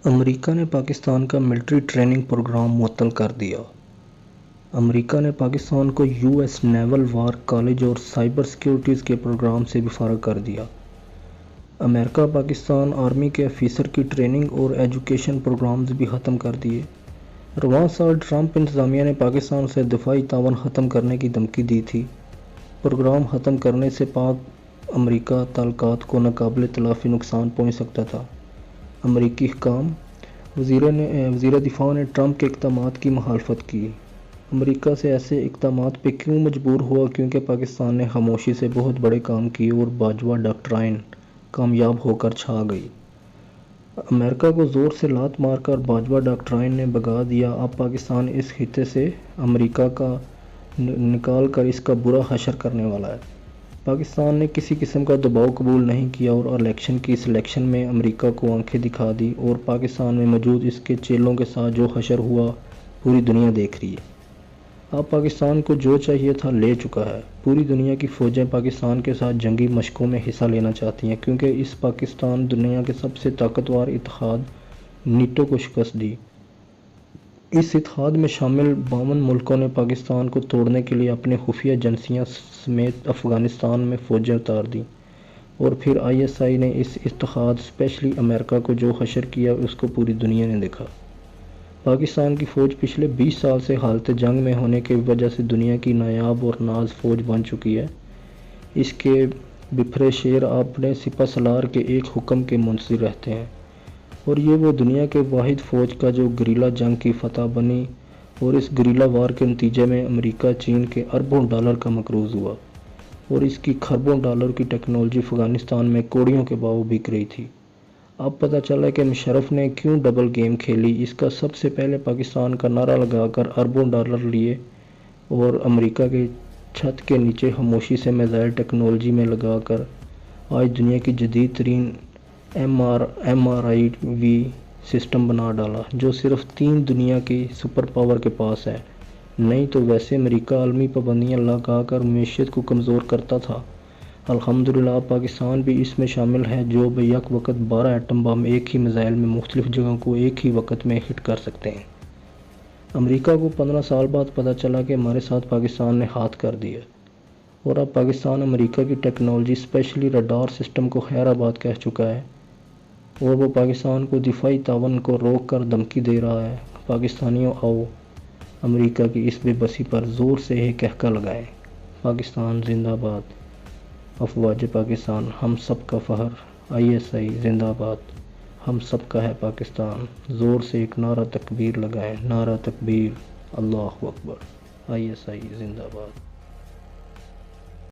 امریکا نے پاکستان کا military training programme معطل کر دیا۔ امریکا نے پاکستان کو U S naval war college اور سائبر سیکیورٹیز کے پروگرام سے بھی فارغ کر دیا۔ امریکا پاکستان آرمی کے افیسر کی ٹریننگ اور ایجوکیشن پروگرامز بھی ختم کر دیے۔ رواں سال ٹرمپ انتظامیہ نے پاکستان سے دفاعی تعاون ختم کرنے کی دھمکی دی تھی۔ پروگرام ختم کرنے سے پاک امریکہ تعلقات کو ناقابل تلافی نقصان پہنچ سکتا تھا۔ امریکی حکام وزیر دفاع نے ٹرمپ کے اقدامات کی مخالفت کی۔ امریکہ سے ایسے اقدامات پہ کیوں مجبور ہوا؟ کیونکہ پاکستان نے خاموشی سے بہت بڑے کام کیے اور باجوہ ڈاکٹرائن کامیاب ہو کر چھا گئی۔ امریکہ کو زور سے لات مار کر باجوہ ڈاکٹرائن نے بھگا دیا۔ اب پاکستان اس خطے سے امریکہ کا نکال کر اس کا برا حشر کرنے والا ہے۔ پاکستان نے کسی قسم کا دباؤ قبول نہیں کیا اور الیکشن کی سلیکشن میں امریکہ کو آنکھیں دکھا دی اور پاکستان میں موجود اس کے چیلوں کے ساتھ جو حشر ہوا پوری دنیا دیکھ رہی ہے۔ اب پاکستان کو جو چاہیے تھا لے چکا ہے۔ پوری دنیا کی فوجیں پاکستان کے ساتھ جنگی مشقوں میں حصہ لینا چاہتی ہیں کیونکہ اس پاکستان دنیا کے سب سے طاقتور اتحاد نیٹو کو شکست دی۔ اس اتحاد میں شامل 52 ملکوں نے پاکستان کو توڑنے کے لیے اپنے خفیہ ایجنسیاں سمیت افغانستان میں فوجیں اتار دیں اور پھر ISI نے اس اتحاد اسپیشلی امریکہ کو جو حشر کیا اس کو پوری دنیا نے دیکھا۔ پاکستان کی فوج پچھلے 20 سال سے حالت جنگ میں ہونے کی وجہ سے دنیا کی نایاب اور ناز فوج بن چکی ہے۔ اس کے بپھرے شیر اپنے سپہ سالار کے ایک حکم کے منتظر رہتے ہیں اور یہ وہ دنیا کے واحد فوج کا جو گریلا جنگ کی فتح بنی اور اس گریلا وار کے نتیجے میں امریکہ چین کے اربوں ڈالر کا مقروض ہوا اور اس کی کھربوں ڈالر کی ٹیکنالوجی افغانستان میں کوڑیوں کے بھاؤ بک رہی تھی۔ اب پتہ چلا کہ مشرف نے کیوں ڈبل گیم کھیلی۔ اس کا سب سے پہلے پاکستان کا نعرہ لگا کر اربوں ڈالر لیے اور امریکہ کے چھت کے نیچے خاموشی سے میزائل ٹیکنالوجی میں لگا کر آج دنیا کی جدید ترین MRIV سسٹم بنا ڈالا جو صرف 3 دنیا کی سپر پاور کے پاس ہے۔ نہیں تو ویسے امریکہ عالمی پابندیاں لگا کر معیشت کو کمزور کرتا تھا۔ الحمدللہ اب پاکستان بھی اس میں شامل ہے جو بیک وقت 12 ایٹم بم ایک ہی میزائل میں مختلف جگہوں کو ایک ہی وقت میں ہٹ کر سکتے ہیں۔ امریکہ کو 15 سال بعد پتہ چلا کہ ہمارے ساتھ پاکستان نے ہاتھ کر دیا اور اب پاکستان امریکہ کی ٹیکنالوجی اسپیشلی ریڈار سسٹم کو خیر آباد کہہ چکا ہے اور وہ پاکستان کو دفاعی تعاون کو روک کر دھمکی دے رہا ہے۔ پاکستانیوں آؤ امریکہ کی اس بے بسی پر زور سے ایک کہکا لگائیں۔ پاکستان زندہ باد۔ افواج پاکستان ہم سب کا فخر۔ ISI زندہ باد۔ ہم سب کا ہے پاکستان۔ زور سے ایک نعرہ تکبیر لگائیں۔ نعرہ تکبیر، اللہ اکبر۔ ISI زندہ باد۔